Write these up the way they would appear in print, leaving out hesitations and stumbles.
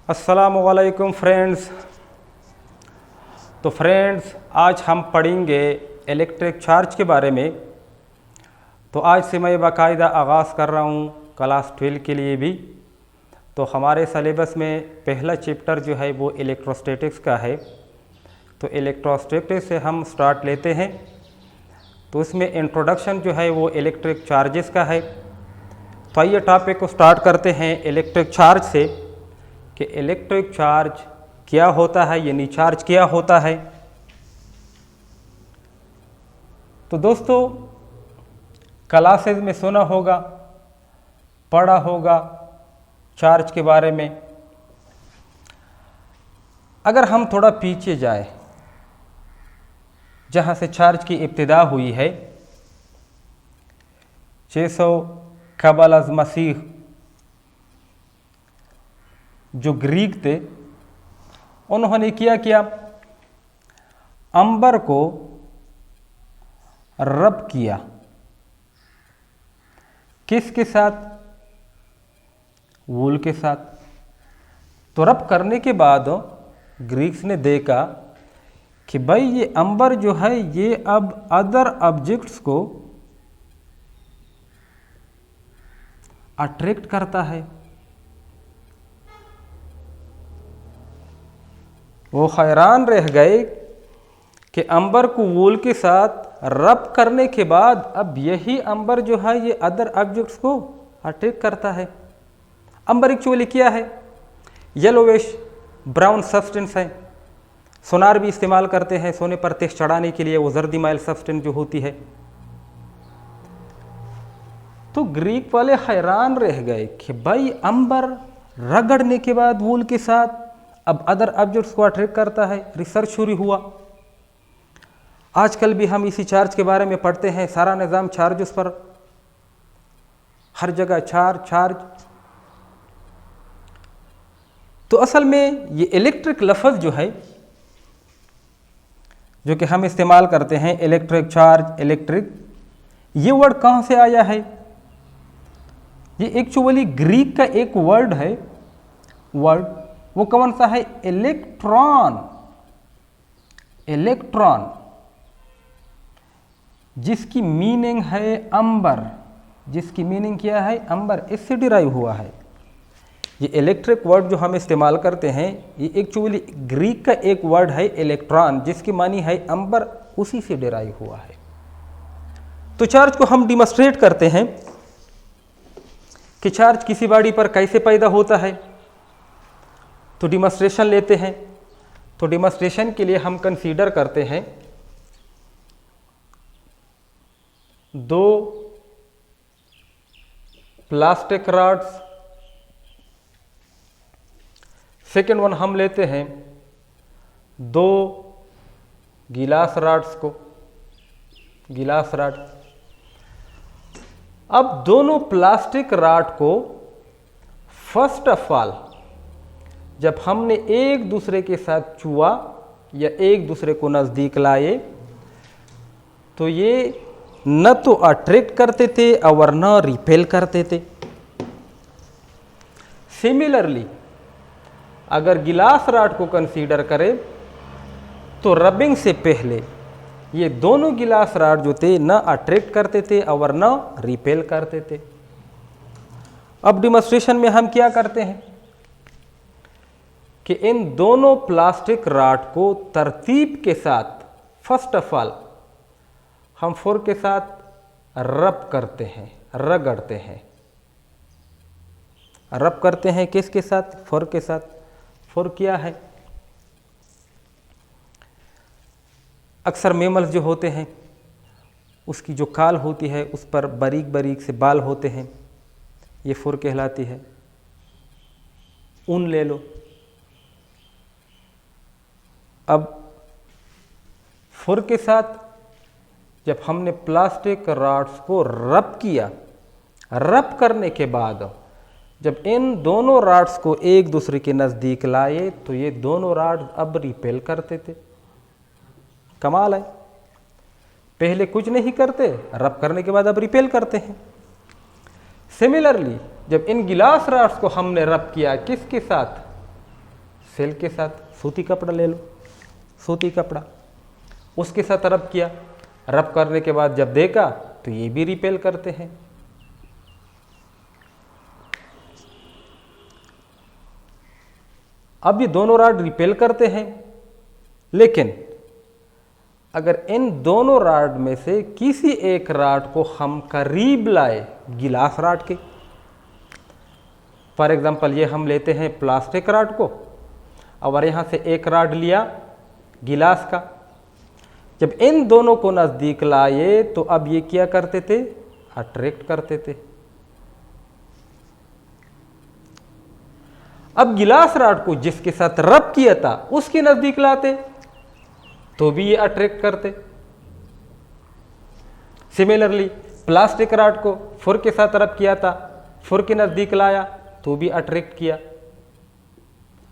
अस्सलामुअलैकुम फ्रेंड्स। तो फ्रेंड्स, आज हम पढ़ेंगे इलेक्ट्रिक चार्ज के बारे में। तो आज से मैं बाकायदा आगाज़ कर रहा हूँ क्लास 12 के लिए भी। तो हमारे सिलेबस में पहला चैप्टर जो है वो इलेक्ट्रोस्टैटिक्स का है। तो इलेक्ट्रोस्टैटिक्स से हम स्टार्ट लेते हैं। तो इसमें इंट्रोडक्शन जो है वो इलेक्ट्रिक चार्जेस का है। तो आइए टॉपिक को स्टार्ट करते हैं इलेक्ट्रिक चार्ज से कि इलेक्ट्रिक चार्ज क्या होता है, यानी चार्ज क्या होता है। तो दोस्तों, क्लासेस में सुना होगा, पढ़ा होगा चार्ज के बारे में। अगर हम थोड़ा पीछे जाए, जहाँ से चार्ज की इब्तिदा हुई है, 600 क़ब्ल अज़ मसीह जो ग्रीक थे, उन्होंने किया अंबर को रब किया। किसके साथ? वूल के साथ। तो रब करने के बाद ग्रीक्स ने देखा कि भाई ये अंबर जो है ये अब अदर ऑब्जेक्ट्स को अट्रैक्ट करता है। वो हैरान रह गए कि अंबर को वूल के साथ रब करने के बाद अब यही अंबर जो है ये अदर ऑब्जेक्ट्स को अट्रैक्ट करता है। अंबर एक्चुअली क्या है? येलोविश ब्राउन सब्सटेंस है। सोनार भी इस्तेमाल करते हैं सोने पर तेज चढ़ाने के लिए, वो जर्दी माइल सब्सटेंस जो होती है। तो ग्रीक वाले हैरान रह गए कि भाई अंबर रगड़ने के बाद वूल के साथ अब अदर ऑब्जेक्ट्स को अट्रैक्ट करता है। रिसर्च शुरू हुआ। आजकल भी हम इसी चार्ज के बारे में पढ़ते हैं। सारा निज़ाम चार्जेस पर, हर जगह चार्ज। तो असल में ये इलेक्ट्रिक लफ्ज़ जो है, जो कि हम इस्तेमाल करते हैं, इलेक्ट्रिक चार्ज, इलेक्ट्रिक, ये वर्ड कहाँ से आया है? ये एक्चुअली ग्रीक का एक वर्ड है। वर्ड वो कौन सा है? इलेक्ट्रॉन। इलेक्ट्रॉन जिसकी मीनिंग है अंबर। जिसकी मीनिंग क्या है? अंबर। इससे डिराइव हुआ है ये इलेक्ट्रिक वर्ड जो हम इस्तेमाल करते हैं। ये एक्चुअली ग्रीक का एक वर्ड है इलेक्ट्रॉन, जिसकी मानी है अंबर, उसी से डिराइव हुआ है। तो चार्ज को हम डिमॉन्स्ट्रेट करते हैं कि चार्ज किसी बॉडी पर कैसे पैदा होता है। तो डिमॉन्स्ट्रेशन लेते हैं। तो डिमॉन्स्ट्रेशन के लिए हम कंसीडर करते हैं 2 प्लास्टिक रॉड्स। सेकेंड वन हम लेते हैं 2 गिलास रॉड्स को। गिलास रॉड। अब दोनों प्लास्टिक रॉड को फर्स्ट ऑफ ऑल जब हमने एक दूसरे के साथ छुआ या एक दूसरे को नज़दीक लाए, तो ये न तो अट्रैक्ट करते थे और न रिपेल करते थे। सिमिलरली अगर गिलास रॉड को कंसीडर करें तो रबिंग से पहले ये दोनों गिलास रॉड जो थे न अट्रैक्ट करते थे और न रिपेल करते थे। अब डिमॉन्स्ट्रेशन में हम क्या करते हैं कि इन दोनों प्लास्टिक रॉड को तरतीब के साथ फर्स्ट ऑफ ऑल हम फोर्क के साथ रब करते हैं, रगड़ते हैं। रब करते हैं किसके साथ? फोर्क के साथ। फोर्क क्या है? अक्सर मैमल्स जो होते हैं उसकी जो खाल होती है उस पर बारीक बारीक से बाल होते हैं, ये फोर्क कहलाती है। ऊन ले लो। अब फोर्क के साथ जब हमने प्लास्टिक रॉड्स को रब किया, रब करने के बाद जब इन दोनों रॉड्स को एक दूसरे के नज़दीक लाए तो ये दोनों रॉड अब रिपेल करते थे। कमाल है, पहले कुछ नहीं करते, रब करने के बाद अब रिपेल करते हैं। सिमिलरली जब इन गिलास रॉड्स को हमने रब किया किसके साथ? सेल के साथ सूती कपड़ा ले लो, सूती कपड़ा उसके साथ रब किया, रब करने के बाद जब देखा तो ये भी रिपेल करते हैं। अब ये दोनों रॉड रिपेल करते हैं, लेकिन अगर इन दोनों रॉड में से किसी एक रॉड को हम करीब लाए गिलास रॉड के, फॉर एग्जांपल ये हम लेते हैं प्लास्टिक रॉड को और यहाँ से एक रॉड लिया गिलास का, जब इन दोनों को नज़दीक लाए तो अब ये क्या करते थे, अट्रैक्ट करते थे। अब गिलास रॉड को जिसके साथ रब किया था उसके नज़दीक लाते तो भी ये अट्रैक्ट करते। सिमिलरली प्लास्टिक रॉड को फुर के साथ रब किया था, फुर के नज़दीक लाया तो भी अट्रैक्ट किया।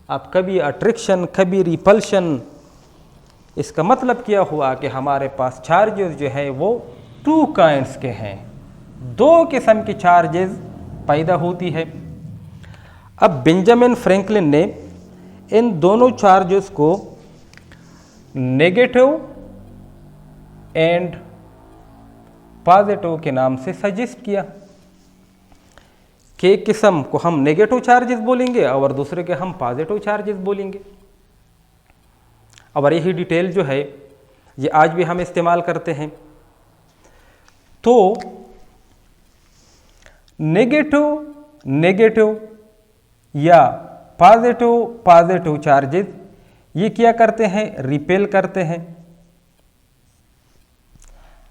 अब कभी अट्रैक्शन कभी रिपल्शन, इसका मतलब क्या हुआ कि हमारे पास चार्जेस जो है वो 2 काइंड्स के हैं, 2 किस्म की चार्जेस पैदा होती है। अब बेंजामिन फ्रैंकलिन ने इन दोनों चार्जेस को नेगेटिव एंड पॉजिटिव के नाम से सजेस्ट किया कि एक किस्म को हम नेगेटिव चार्जेस बोलेंगे और दूसरे के हम पॉजिटिव चार्जेस बोलेंगे। और यही डिटेल जो है ये आज भी हम इस्तेमाल करते हैं। तो नेगेटिव या पॉजिटिव चार्जेस ये क्या करते हैं, रिपेल करते हैं।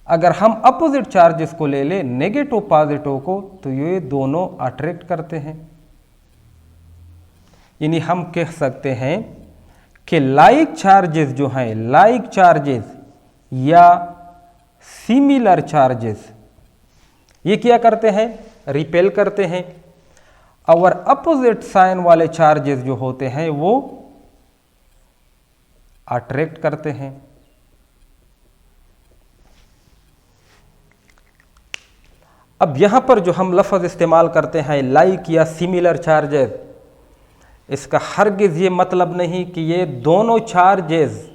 अगर हम अपोजिट चार्जेस को ले लें नेगेटिव पॉजिटिव को तो ये दोनों अट्रैक्ट करते हैं। यानी हम कह सकते हैं कि लाइक चार्जेस जो हैं, लाइक चार्जेस या सिमिलर चार्जेस ये क्या करते हैं, रिपेल करते हैं। और अपोजिट साइन वाले चार्जेस जो होते हैं वो अट्रैक्ट करते हैं। अब यहां पर जो हम लफ्ज़ इस्तेमाल करते हैं लाइक या सिमिलर चार्जेस, इसका हरगिज़ ये मतलब नहीं कि ये दोनों चार्जेस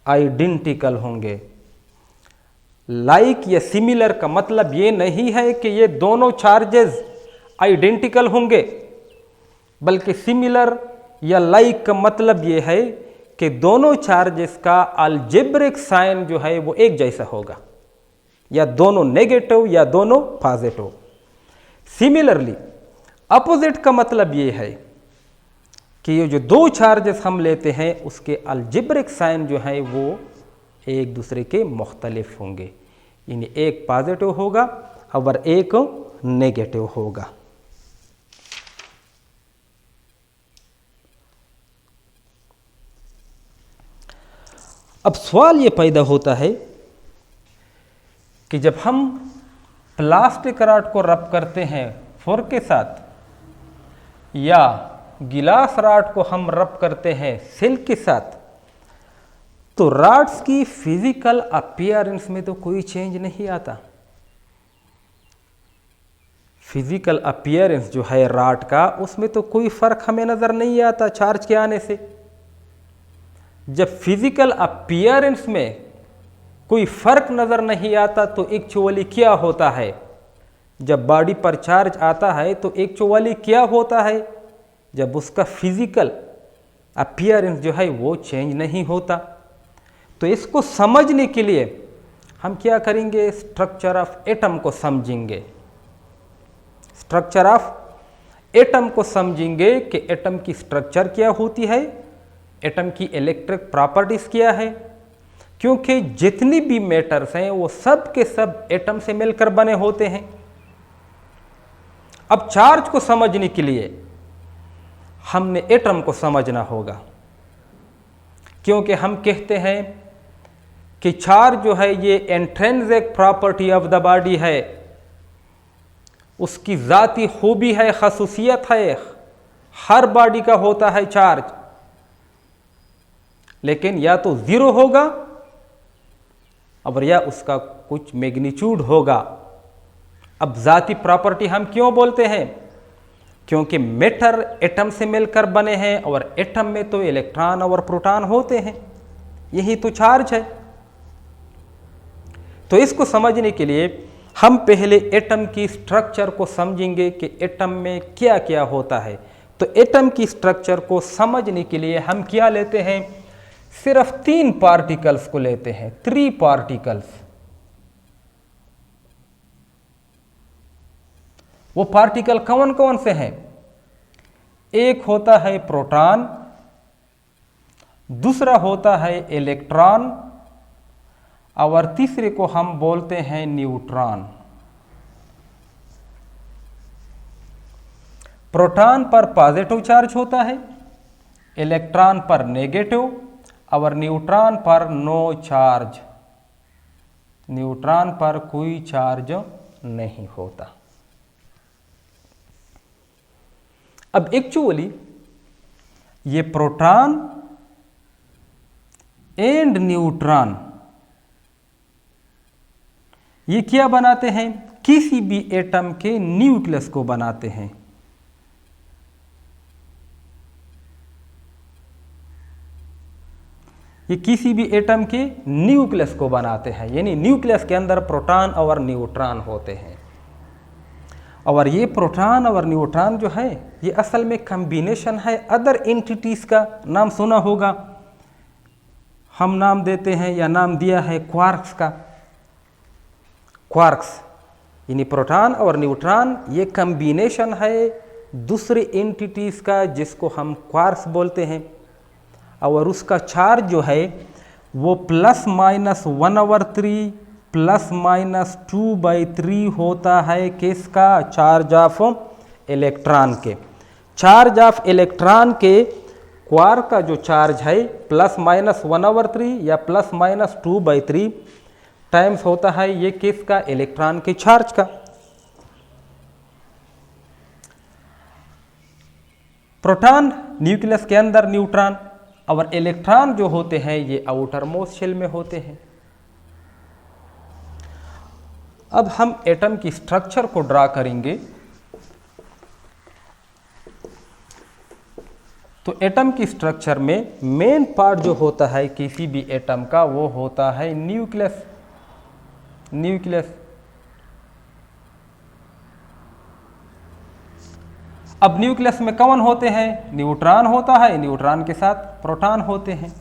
आइडेंटिकल होंगे। लाइक या सिमिलर का मतलब ये नहीं है कि ये दोनों चार्जेस आइडेंटिकल होंगे, बल्कि सिमिलर या लाइक का मतलब ये है कि दोनों चार्जेस का अलजेब्रिक साइन जो है वो एक जैसा होगा, या दोनों नेगेटिव या दोनों पॉजिटिव। सिमिलरली अपोजिट का मतलब ये है कि ये जो 2 चार्जेस हम लेते हैं उसके अलजेब्रिक साइन जो है वो एक दूसरे के मुख्तलिफ होंगे, यानी एक पॉजिटिव होगा और एक नेगेटिव होगा। अब सवाल ये पैदा होता है कि जब हम प्लास्टिक रॉड को रब करते हैं फुर के साथ या गिलास रॉड को हम रब करते हैं सिल्क के साथ, तो रॉड्स की फिजिकल अपीयरेंस में तो कोई चेंज नहीं आता। फिजिकल अपीयरेंस जो है रॉड का उसमें तो कोई फर्क हमें नजर नहीं आता चार्ज के आने से। जब फिजिकल अपीयरेंस में कोई फर्क नजर नहीं आता तो एक्चुअली क्या होता है, जब बॉडी पर चार्ज आता है तो एक्चुअली क्या होता है, जब उसका फिजिकल अपीयरेंस जो है वो चेंज नहीं होता। तो इसको समझने के लिए हम क्या करेंगे, स्ट्रक्चर ऑफ एटम को समझेंगे। स्ट्रक्चर ऑफ एटम को समझेंगे कि एटम की स्ट्रक्चर क्या होती है, एटम की इलेक्ट्रिक प्रॉपर्टीज क्या है, क्योंकि जितनी भी मैटर्स हैं वो सब के सब एटम से मिलकर बने होते हैं। अब चार्ज को समझने के लिए हमने एटम को समझना होगा, क्योंकि हम कहते हैं कि चार्ज जो है ये intrinsic property of the body है, उसकी ज़ाती खूबी है, खसूसियत है, हर बॉडी का होता है चार्ज, लेकिन या तो ज़ीरो होगा और या उसका कुछ मैग्नीट्यूड होगा। अब ज़ाती प्रॉपर्टी हम क्यों बोलते हैं, क्योंकि मैटर एटम से मिलकर बने हैं और एटम में तो इलेक्ट्रॉन और प्रोटॉन होते हैं, यही तो चार्ज है। तो इसको समझने के लिए हम पहले एटम की स्ट्रक्चर को समझेंगे कि एटम में क्या क्या होता है। तो एटम की स्ट्रक्चर को समझने के लिए हम क्या लेते हैं, सिर्फ 3 पार्टिकल्स को लेते हैं, 3 पार्टिकल्स। वो पार्टिकल कौन कौन से हैं? एक होता है प्रोटॉन, दूसरा होता है इलेक्ट्रॉन और तीसरे को हम बोलते हैं न्यूट्रॉन। प्रोटॉन पर पॉजिटिव चार्ज होता है, इलेक्ट्रॉन पर नेगेटिव और न्यूट्रॉन पर नो चार्ज, न्यूट्रॉन पर कोई चार्ज नहीं होता। अब एक्चुअली ये प्रोटॉन एंड न्यूट्रॉन ये क्या बनाते हैं, किसी भी एटम के न्यूक्लियस को बनाते हैं। ये किसी भी एटम के न्यूक्लियस को बनाते हैं, यानी न्यूक्लियस के अंदर प्रोटॉन और न्यूट्रॉन होते हैं। और ये प्रोटॉन और न्यूट्रॉन जो है ये असल में कॉम्बिनेशन है अदर एंटिटीज का। नाम सुना होगा, हम नाम देते हैं या नाम दिया है क्वार्क्स का। क्वार्क्स यानी प्रोटॉन और न्यूट्रॉन ये कॉम्बिनेशन है दूसरे एंटिटीज का, जिसको हम क्वार्क्स बोलते हैं। और उसका चार्ज जो है वो ±1/3 ±2/3 होता है। किसका? चार्ज ऑफ इलेक्ट्रॉन के। चार्ज ऑफ इलेक्ट्रॉन के क्वार्क का जो चार्ज है ±1/3 या ±2/3 टाइम्स होता है ये किसका? इलेक्ट्रॉन के चार्ज का। प्रोटॉन न्यूक्लियस के अंदर, न्यूट्रॉन और इलेक्ट्रॉन जो होते हैं ये आउटर मोस्ट शेल में होते हैं। अब हम एटम की स्ट्रक्चर को ड्रा करेंगे। तो एटम की स्ट्रक्चर में मेन पार्ट जो होता है किसी भी एटम का वो होता है न्यूक्लियस। न्यूक्लियस अब न्यूक्लियस में कौन होते हैं? न्यूट्रॉन होता है, न्यूट्रॉन के साथ प्रोटॉन होते हैं।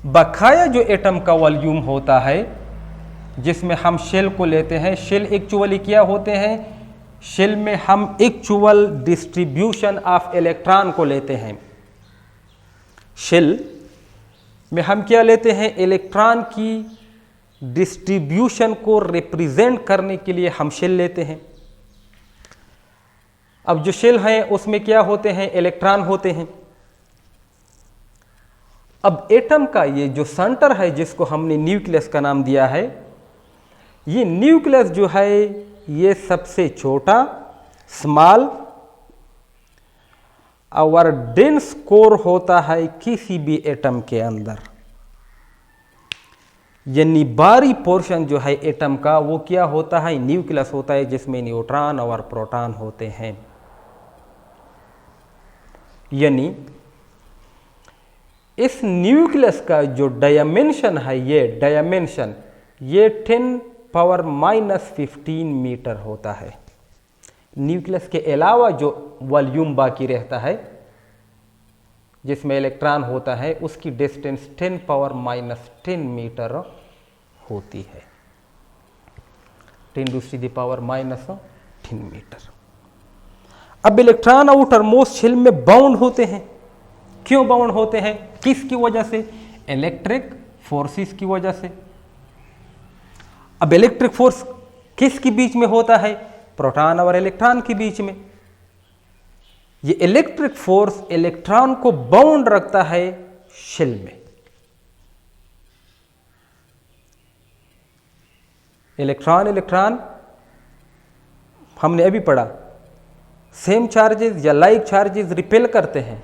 बकाया जो एटम का वॉल्यूम होता है जिसमें हम शेल को लेते हैं, शेल एक्चुअली क्या होते हैं? शेल में हम एक्चुअल डिस्ट्रीब्यूशन ऑफ इलेक्ट्रॉन को लेते हैं। शेल में हम क्या लेते हैं? इलेक्ट्रॉन की डिस्ट्रीब्यूशन को रिप्रेजेंट करने के लिए हम शेल लेते हैं। अब जो शेल है उसमें क्या होते हैं? इलेक्ट्रॉन होते हैं। अब एटम का ये जो सेंटर है जिसको हमने न्यूक्लियस का नाम दिया है, ये न्यूक्लियस जो है ये सबसे छोटा, स्मॉल और डेंस कोर होता है किसी भी एटम के अंदर। यानी बाहरी पोर्शन जो है एटम का वो क्या होता है? न्यूक्लियस होता है, जिसमें न्यूट्रॉन और प्रोटॉन होते हैं। यानी इस न्यूक्लियस का जो डायमेंशन है, ये डायमेंशन ये 10⁻⁻15 मीटर होता है। न्यूक्लियस के अलावा जो वॉल्यूम बाकी रहता है जिसमें इलेक्ट्रॉन होता है उसकी डिस्टेंस 10⁻⁻10 मीटर होती है। 10⁻⁻10 मीटर। अब इलेक्ट्रॉन आउटर मोस्ट शेल में बाउंड होते हैं। क्यों बाउंड होते हैं? किसकी वजह से? इलेक्ट्रिक फोर्सेस की वजह से। अब इलेक्ट्रिक फोर्स किसके बीच में होता है? प्रोटॉन और इलेक्ट्रॉन के बीच में। ये इलेक्ट्रिक फोर्स इलेक्ट्रॉन को बाउंड रखता है शेल में। इलेक्ट्रॉन हमने अभी पढ़ा, सेम चार्जेस या लाइक चार्जेस रिपेल करते हैं।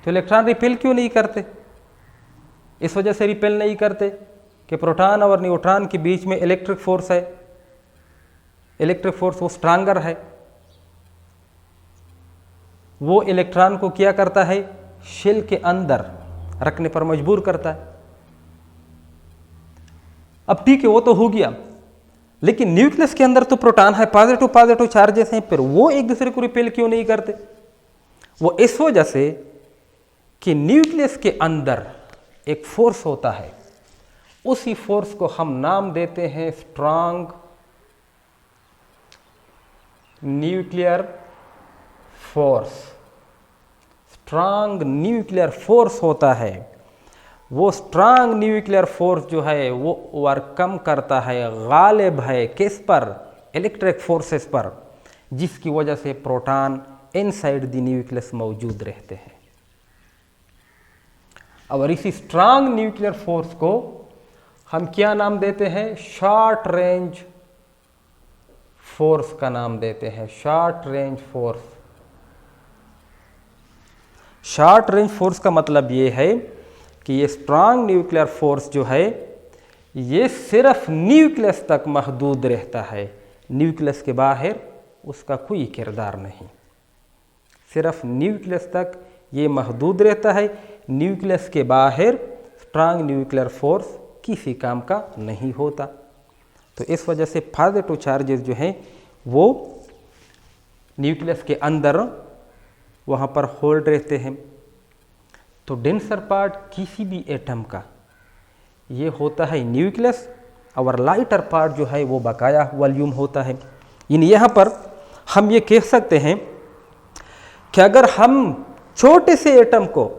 तो इलेक्ट्रॉन रिपेल क्यों नहीं करते? इस वजह से रिपेल नहीं करते कि प्रोटॉन और न्यूट्रॉन के बीच में इलेक्ट्रिक फोर्स है। इलेक्ट्रिक फोर्स वो स्ट्रांगर है। वो इलेक्ट्रॉन को क्या करता है, शेल के अंदर रखने पर मजबूर करता है। अब ठीक है, वो तो हो गया, लेकिन न्यूक्लियस के अंदर तो प्रोटॉन है, पॉजिटिव पॉजिटिव चार्जेस हैं, फिर वो एक दूसरे को रिपेल क्यों नहीं करते? वो इस वजह से कि न्यूक्लियस के अंदर एक फोर्स होता है, उसी फोर्स को हम नाम देते हैं strong nuclear force. Strong nuclear force होता है, वो स्ट्रांग न्यूक्लियर फोर्स जो है वो ओवरकम करता है, गालिब है किस पर, इलेक्ट्रिक फोर्सेस पर, जिसकी वजह से प्रोटॉन इनसाइड द न्यूक्लियस मौजूद रहते हैं। और इसी स्ट्रांग न्यूक्लियर फोर्स को हम क्या नाम देते हैं, शॉर्ट रेंज फोर्स का नाम देते हैं, short range force. Short range force का मतलब ये है कि ये स्ट्रांग न्यूक्लियर फोर्स जो है ये सिर्फ न्यूक्लियस तक महदूद रहता है, न्यूक्लियस के बाहर उसका कोई किरदार नहीं, सिर्फ न्यूक्लियस तक ये महदूद रहता है, न्यूक्लियस के बाहर स्ट्रांग न्यूक्लियर फोर्स किसी काम का नहीं होता। तो इस वजह से पॉजिटिव चार्जेस जो हैं वो न्यूक्लियस के अंदर वहाँ पर होल्ड रहते हैं। तो डेंसर पार्ट किसी भी एटम का ये होता है न्यूक्लियस, और लाइटर पार्ट जो है वो बकाया वॉल्यूम होता है। यानी यहाँ पर हम ये कह सकते हैं कि अगर हम छोटे से एटम को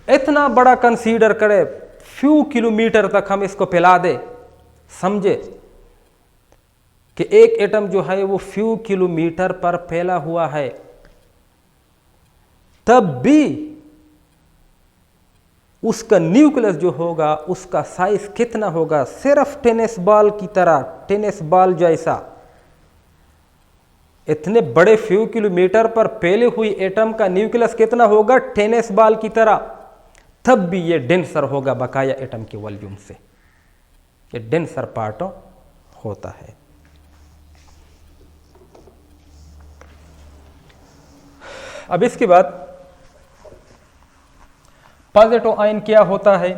इतना बड़ा कंसीडर करें, फ्यू किलोमीटर तक हम इसको फैला दें, समझे कि एक एटम जो है वो फ्यू किलोमीटर पर फैला हुआ है, तब भी उसका न्यूक्लियस जो होगा उसका साइज कितना होगा, सिर्फ टेनिस बॉल की तरह, टेनिस बॉल जैसा। इतने बड़े फ्यू किलोमीटर पर फैले हुई एटम का न्यूक्लियस कितना होगा, टेनिस बॉल की तरह, तब भी ये डेंसर होगा बकाया एटम के वॉल्यूम से, ये डेंसर पार्ट होता है। अब इसके बाद पॉजिटिव आयन क्या होता है,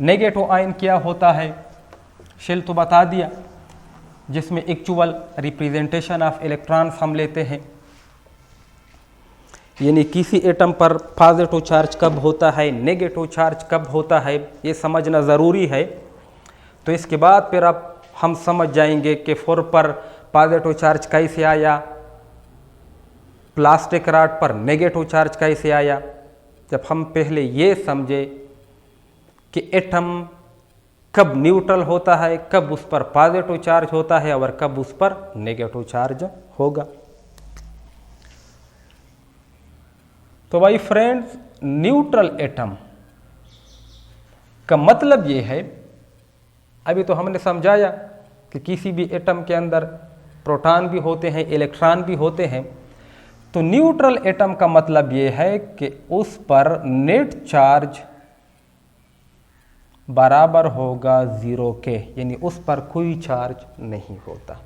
नेगेटिव आयन क्या होता है, शेल तो बता दिया, जिसमें एक्चुअल रिप्रेजेंटेशन ऑफ इलेक्ट्रॉन्स हम लेते हैं। यानी किसी एटम पर पॉजिटिव चार्ज कब होता है, नेगेटिव चार्ज कब होता है, ये समझना ज़रूरी है। तो इसके बाद फिर अब हम समझ जाएंगे कि 4 पर पॉजिटिव चार्ज कैसे आया, प्लास्टिक रॉड पर नेगेटिव चार्ज कैसे आया। जब हम पहले ये समझे कि एटम कब न्यूट्रल होता है, कब उस पर पॉजिटिव चार्ज होता है और कब उस पर नेगेटिव चार्ज होगा। तो भाई फ्रेंड्स, न्यूट्रल एटम का मतलब ये है, अभी तो हमने समझाया कि किसी भी एटम के अंदर प्रोटॉन भी होते हैं, इलेक्ट्रॉन भी होते हैं। तो न्यूट्रल एटम का मतलब ये है कि उस पर नेट चार्ज बराबर होगा 0 के, यानी उस पर कोई चार्ज नहीं होता।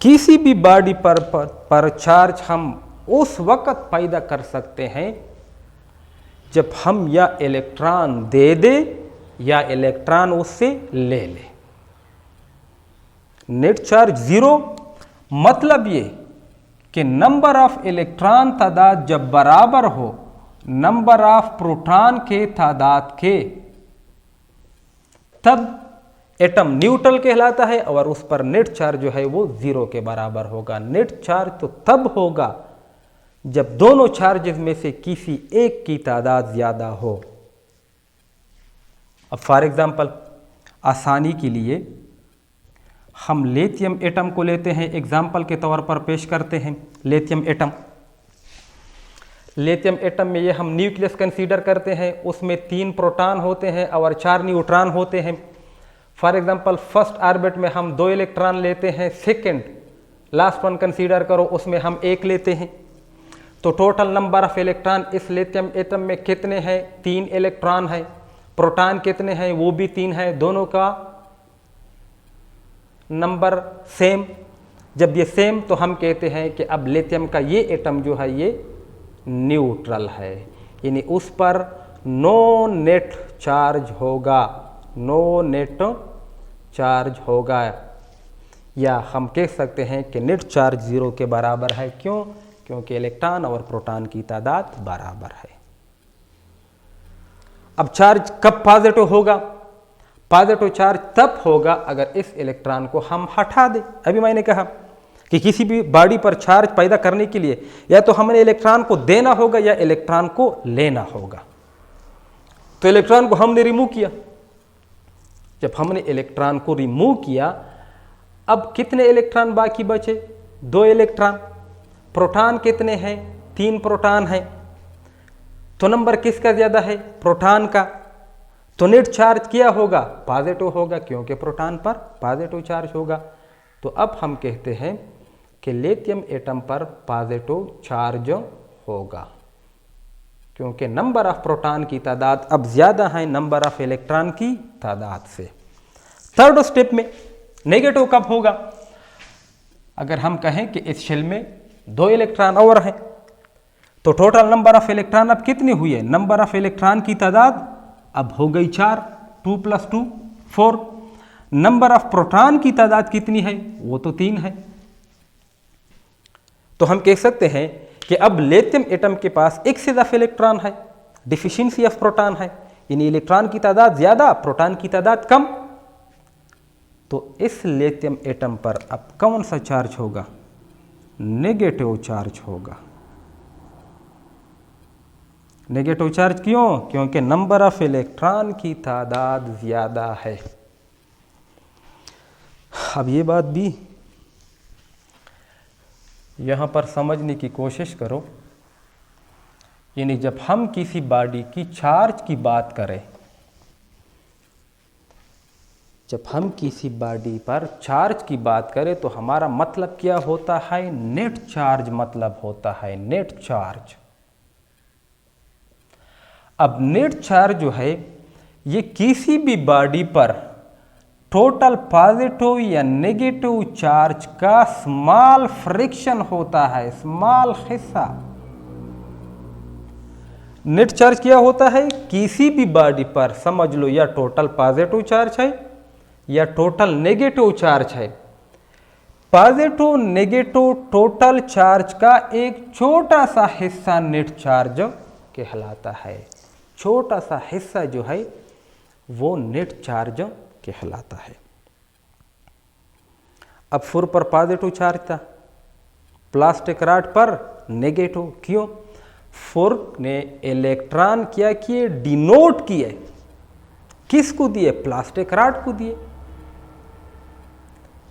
किसी भी बॉडी पर चार्ज हम उस वक्त पैदा कर सकते हैं जब हम या इलेक्ट्रॉन दे दें या इलेक्ट्रॉन उससे ले ले। नेट चार्ज 0 मतलब ये कि नंबर ऑफ इलेक्ट्रॉन तादाद जब बराबर हो नंबर ऑफ प्रोटॉन के तादाद के, तब एटम न्यूट्रल कहलाता है और उस पर नेट चार्ज जो है वो 0 के बराबर होगा। नेट चार्ज तो तब होगा जब दोनों चार्जेस में से किसी एक की तादाद ज्यादा हो। अब फॉर एग्जांपल आसानी के लिए हम लिथियम एटम को लेते हैं, एग्जाम्पल के तौर पर पेश करते हैं लिथियम एटम। लिथियम एटम में ये हम न्यूक्लियस कंसीडर करते हैं, उसमें 3 प्रोटॉन होते हैं और 4 न्यूट्रॉन होते हैं। फॉर एग्जांपल फर्स्ट ऑर्बिट में हम 2 इलेक्ट्रॉन लेते हैं, सेकंड लास्ट वन कंसीडर करो उसमें हम 1 लेते हैं। तो टोटल नंबर ऑफ इलेक्ट्रॉन इस लिथियम एटम में कितने हैं, 3 इलेक्ट्रॉन है। प्रोटॉन कितने हैं, वो भी 3 है, दोनों का नंबर सेम। जब ये सेम तो हम कहते हैं कि अब लिथियम का ये एटम जो है ये न्यूट्रल है, यानी उस पर नो नेट चार्ज होगा, नो नेट चार्ज होगा, या हम कह सकते हैं कि नेट चार्ज 0 के बराबर है। क्यों? क्योंकि इलेक्ट्रॉन और प्रोटॉन की तादाद बराबर है। अब चार्ज कब पॉजिटिव होगा? पॉजिटिव चार्ज तब होगा अगर इस इलेक्ट्रॉन को हम हटा दें। अभी मैंने कहा कि किसी भी बॉडी पर चार्ज पैदा करने के लिए या तो हमने इलेक्ट्रॉन को देना होगा या इलेक्ट्रॉन को लेना होगा। तो इलेक्ट्रॉन को हमने रिमूव किया। जब हमने इलेक्ट्रॉन को रिमूव किया, अब कितने इलेक्ट्रॉन बाकी बचे? 2 इलेक्ट्रॉन। प्रोटॉन कितने हैं? 3 प्रोटॉन हैं। तो नंबर किसका ज्यादा है? प्रोटॉन का। तो नेट चार्ज क्या होगा? पॉजिटिव होगा, क्योंकि प्रोटॉन पर पॉजिटिव चार्ज होगा। तो अब हम कहते हैं कि लिथियम एटम पर पॉजिटिव चार्ज होगा, क्योंकि नंबर ऑफ प्रोटॉन की तादाद अब ज्यादा है नंबर ऑफ इलेक्ट्रॉन की तादाद से। थर्ड स्टेप में नेगेटिव कब होगा? अगर हम कहें कि इस शेल में 2 इलेक्ट्रॉन और हैं, तो टोटल नंबर ऑफ इलेक्ट्रॉन अब कितनी हुई है? नंबर ऑफ इलेक्ट्रॉन की तादाद अब हो गई 4, 2 + 2 4। नंबर ऑफ प्रोटॉन की तादाद कितनी है? वो तो 3 है। तो हम कह सकते हैं कि अब लिथियम एटम के पास एक से ज्यादा इलेक्ट्रॉन है, डिफिशियंसी ऑफ प्रोटॉन है, यानी इलेक्ट्रॉन की तादाद ज्यादा, प्रोटॉन की तादाद कम। तो इस लिथियम एटम पर अब कौन सा चार्ज होगा? नेगेटिव चार्ज होगा। नेगेटिव चार्ज क्यों? क्योंकि नंबर ऑफ इलेक्ट्रॉन की तादाद ज्यादा है। अब ये बात भी यहां पर समझने की कोशिश करो, यानी जब हम किसी बॉडी की चार्ज की बात करें, जब हम किसी बॉडी पर चार्ज की बात करें तो हमारा मतलब क्या होता है? नेट चार्ज मतलब होता है नेट चार्ज। अब नेट चार्ज जो है ये किसी भी बॉडी पर टोटल पॉजिटिव या नेगेटिव चार्ज का स्मॉल फ्रैक्शन होता है, स्मॉल हिस्सा। नेट चार्ज क्या होता है? किसी भी बॉडी पर समझ लो या टोटल पॉजिटिव चार्ज है या टोटल नेगेटिव चार्ज है। पॉजिटिव नेगेटिव टोटल चार्ज का एक छोटा सा हिस्सा नेट चार्ज कहलाता है। छोटा सा हिस्सा जो है वो नेट चार्ज कहलाता है। अब फुर पर पॉजिटिव चार्ज था, प्लास्टिक रॉड पर नेगेटिव। क्यों? फुर ने इलेक्ट्रॉन क्या किए? डिनोट किए। किसको दिए? प्लास्टिक रॉड को दिए।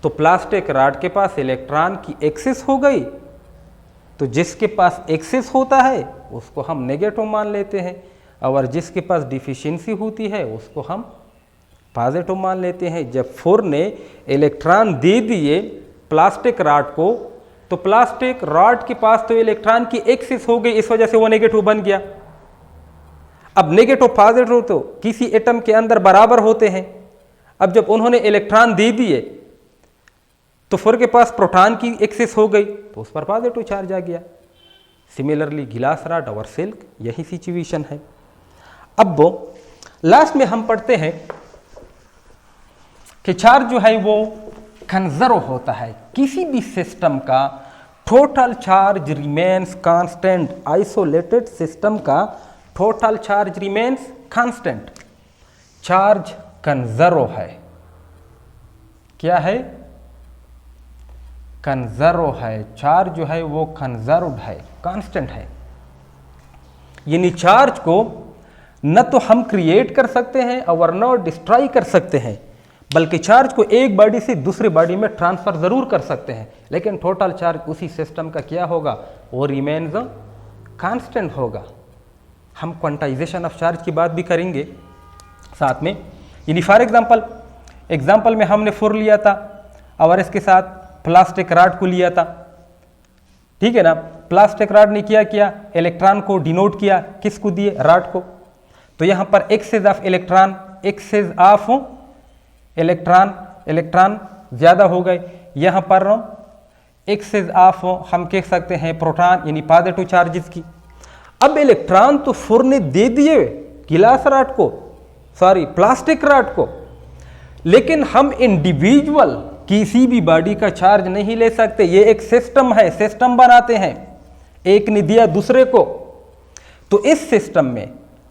तो प्लास्टिक रॉड के पास इलेक्ट्रॉन की एक्सेस हो गई, तो जिसके पास एक्सेस होता है उसको हम नेगेटिव मान लेते हैं, और जिसके पास डिफिशियंसी होती है उसको हम पॉजिटिव मान लेते हैं। जब फुर ने इलेक्ट्रॉन दे दिए प्लास्टिक रॉड को, तो प्लास्टिक रॉड के पास तो इलेक्ट्रॉन की एक्सेस हो गई, इस वजह से वो नेगेटिव बन गया। अब नेगेटिव पॉजिटिव तो किसी एटम के अंदर बराबर होते हैं। अब जब उन्होंने इलेक्ट्रॉन दे दिए तो फुर के पास प्रोटॉन की एक्सेस हो गई, तो उस पर पॉजिटिव चार्ज आ गया। सिमिलरली गिलास रॉड और सिल्क यही सिचुएशन है। अब वो लास्ट में हम पढ़ते हैं कि चार्ज जो है वो कंजर्व होता है। किसी भी सिस्टम का total charge remains constant. Isolated system का total charge remains constant. Charge conserve है। क्या है? कंजर्व है। चार्ज जो है वो कंजर्व्ड है, कांस्टेंट है। यानी चार्ज को न तो हम क्रिएट कर सकते हैं और न डिस्ट्रॉय कर सकते हैं, बल्कि चार्ज को एक बॉडी से दूसरे बॉडी में ट्रांसफर जरूर कर सकते हैं, लेकिन टोटल चार्ज उसी सिस्टम का क्या होगा? वो रिमेन्स कांस्टेंट होगा। हम क्वांटाइजेशन ऑफ चार्ज की बात भी करेंगे साथ में। यानी फॉर एग्जाम्पल में हमने फुर लिया था और इसके साथ प्लास्टिक रॉड को लिया था, ठीक है ना। प्लास्टिक रॉड ने क्या किया? इलेक्ट्रॉन को डिनोट किया। किसको दिए? रॉड को। तो यहां पर excess of electron, excess of electron ज्यादा हो गए। यहां पर एक्सेस ऑफ हम कह सकते हैं प्रोटॉन यानी पॉजिटिव चार्जेस की। अब इलेक्ट्रॉन तो फुर ने दे दिए गिलास रॉड को, सॉरी प्लास्टिक रॉड को, लेकिन हम इंडिविजुअल किसी भी बॉडी का चार्ज नहीं ले सकते। ये एक सिस्टम है, सिस्टम बनाते हैं, एक ने दिया दूसरे को, तो इस सिस्टम में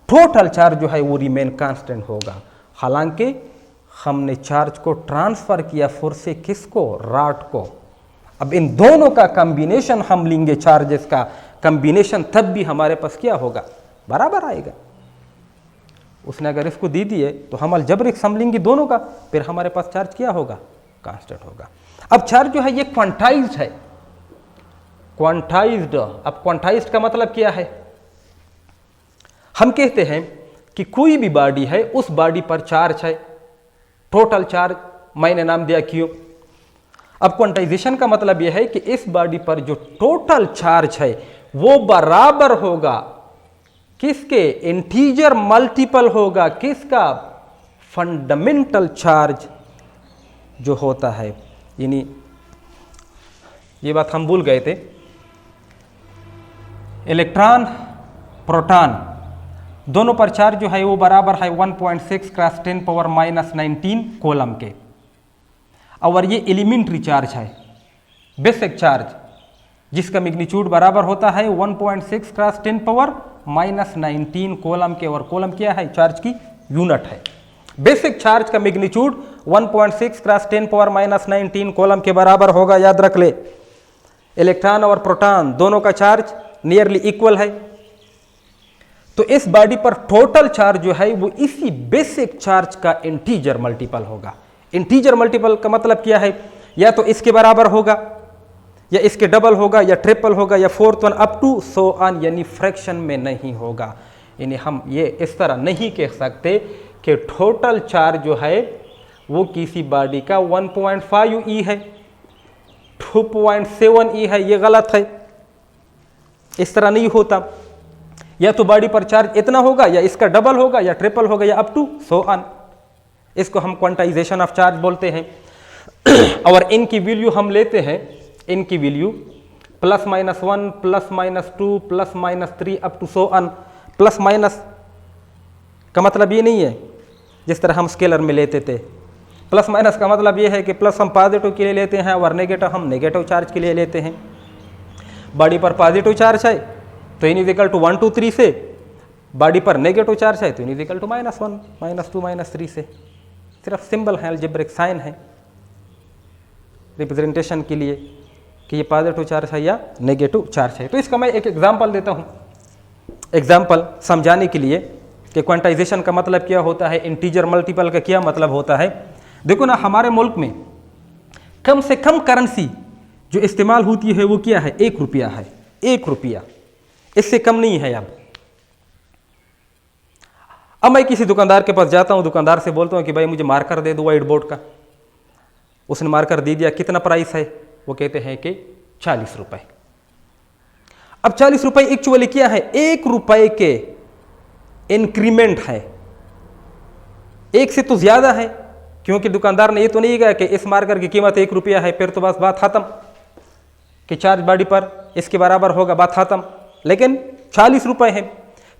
टोटल चार्ज जो है वो रिमेन कांस्टेंट होगा। हालांकि हमने चार्ज को ट्रांसफर किया फुर से किसको, रॉड को। अब इन दोनों का कॉम्बिनेशन हम लेंगे, चार्जेस का कॉम्बिनेशन, तब भी हमारे पास क्या होगा, बराबर आएगा। उसने अगर इसको दे दिए तो हम अलजेब्रिक सम लेंगे दोनों का, फिर हमारे पास चार्ज क्या होगा, कांस्टेंट होगा। अब चार्ज जो है ये क्वांटाइज्ड है, क्वांटाइज्ड। अब क्वांटाइज्ड का मतलब क्या है, हम कहते हैं कि कोई भी बॉडी है, उस बॉडी पर चार्ज है, टोटल चार्ज, मैंने नाम दिया क्यू। अब क्वांटाइजेशन का मतलब यह है कि इस बॉडी पर जो टोटल चार्ज है वो बराबर होगा किसके, इंटीजर मल्टीपल होगा किसका, फंडामेंटल चार्ज जो होता है। यानी ये बात हम भूल गए थे, इलेक्ट्रॉन प्रोटॉन दोनों पर चार्ज जो है वो बराबर है 1.6 क्रॉस 10 पावर -19 कूलम के। और ये एलिमेंट्री चार्ज है, बेसिक चार्ज, जिसका मैग्नीट्यूड बराबर होता है 1.6 क्रॉस 10 पावर -19 कूलम के। और कूलम क्या है, चार्ज की यूनिट है। बेसिक चार्ज का मैग्नीट्यूड 1.6 क्रॉस 10 पावर -19 कूलम के बराबर होगा, याद रख ले। इलेक्ट्रॉन और प्रोटॉन दोनों का चार्ज नियरली इक्वल है, तो इस बॉडी पर टोटल चार्ज जो है वो इसी बेसिक चार्ज का इंटीजर मल्टीपल होगा। इंटीजर मल्टीपल का मतलब क्या है, या तो इसके बराबर होगा, या इसके डबल होगा, या ट्रिपल होगा, या fourth one up to so on, यानी फ्रैक्शन में नहीं होगा। यानी हम ये इस तरह नहीं कह सकते कि टोटल चार्ज जो है वो किसी बॉडी का 1.5 ई है, 2.7 ई है, ये गलत है, इस तरह नहीं होता। या तो बॉडी पर चार्ज इतना होगा, या इसका डबल होगा, या ट्रिपल होगा, या अप टू सो ऑन। इसको हम क्वांटाइजेशन ऑफ चार्ज बोलते हैं। और इनकी वैल्यू हम लेते हैं, इनकी value +-1 +-2 +-3 up to so on. Plus minus का मतलब ये नहीं है जिस तरह हम स्केलर में लेते थे। प्लस माइनस का मतलब ये है कि प्लस हम पॉजिटिव के लिए लेते हैं और नेगेटिव हम नेगेटिव चार्ज के लिए लेते हैं। बॉडी पर पॉजिटिव चार्ज है तो इन इजिकल टू 1 2 3 से, बॉडी पर नेगेटिव चार्ज है तो इन इजिकल टू -1 -2 -3 से। सिर्फ सिंबल है, अलजेब्रिक साइन है रिप्रेजेंटेशन के लिए कि ये पॉजिटिव चार्ज है या नेगेटिव चार्ज है। तो इसका मैं एक एग्जांपल देता हूँ, एग्जांपल समझाने के लिए कि क्वांटाइजेशन का मतलब क्या होता है, इंटीजर मल्टीपल का क्या मतलब होता है। देखो ना, हमारे मुल्क में कम से कम करेंसी जो इस्तेमाल होती है वो क्या है, 1 रुपया है। 1 रुपया, इससे कम नहीं है। अब मैं किसी दुकानदार के पास जाता हूँ, दुकानदार से बोलता हूँ कि भाई मुझे मार्कर दे दो व्हाइट बोर्ड का। उसने मार्कर दे दिया, कितना प्राइस है, वो कहते हैं कि 40 रुपए। अब 40 रुपए एक्चुअली क्या है, 1 रुपए के इंक्रीमेंट है, 1 से तो ज्यादा है, क्योंकि दुकानदार ने ये तो नहीं कहा कि इस मार्कर की कीमत 1 रुपया है, फिर तो बस बात खत्म कि चार्ज बॉडी पर इसके बराबर होगा, बात खत्म। लेकिन 40 रुपए है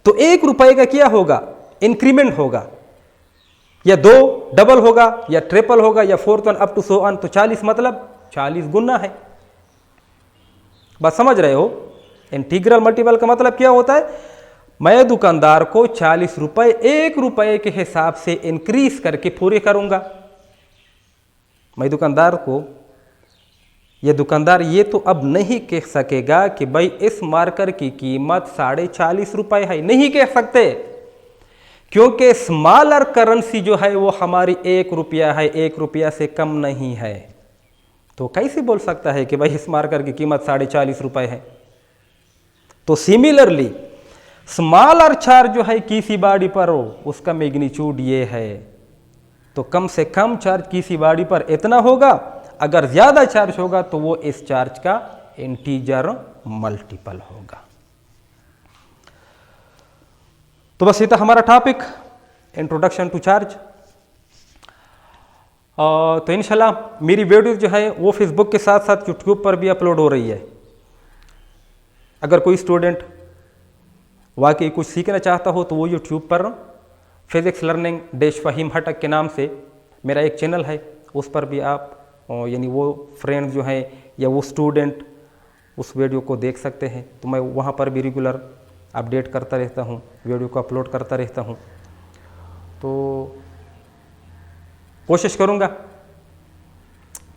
तो 1 रुपए का क्या होगा, इंक्रीमेंट होगा, या 2 डबल होगा, या ट्रिपल होगा, या 4th one up to so on. तो 40 मतलब 40 गुना है। बात समझ रहे हो? इंटीग्रल मल्टीपल का मतलब क्या होता है, मैं दुकानदार को 40 रुपए 1 रुपए के हिसाब से इंक्रीज करके पूरे करूंगा। मैं दुकानदार को, यह दुकानदार ये तो अब नहीं कह सकेगा कि भाई इस मार्कर की कीमत 40.5 रुपए है, नहीं कह सकते, क्योंकि स्मॉलर करेंसी जो है वो हमारी 1 रुपया है, 1 रुपया से कम नहीं है। तो कैसे बोल सकता है कि भाई इस मार्कर की कीमत 40.5 रुपए है। तो सिमिलरली स्मॉलर चार्ज जो है किसी बॉडी पर हो, उसका मैग्नीट्यूड ये है, तो कम से कम चार्ज किसी बॉडी पर इतना होगा, अगर ज्यादा चार्ज होगा तो वो इस चार्ज का इंटीजर मल्टीपल होगा। तो बस ये था हमारा टॉपिक, इंट्रोडक्शन टू चार्ज। तो इंशाल्लाह मेरी वीडियो जो है वो फेसबुक के साथ साथ यूट्यूब पर भी अपलोड हो रही है। अगर कोई स्टूडेंट वाकई कुछ सीखना चाहता हो तो वो यूट्यूब पर फिज़िक्स लर्निंग डैश फ़हीम हटक के नाम से मेरा एक चैनल है, उस पर भी आप यानी वो फ्रेंड जो हैं या वो स्टूडेंट उस वीडियो को देख सकते हैं। तो मैं वहाँ पर भी रेगुलर अपडेट करता रहता हूँ, वीडियो को अपलोड करता रहता हूँ। तो कोशिश करूँगा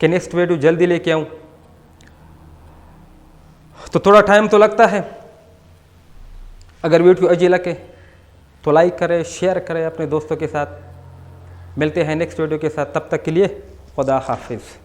कि नेक्स्ट वीडियो जल्दी लेके आऊँ। तो थोड़ा टाइम तो लगता है। अगर वीडियो अच्छी लगे तो लाइक करें, शेयर करें अपने दोस्तों के साथ। मिलते हैं नेक्स्ट वीडियो के साथ, तब तक के लिए खुदा हाफिज़।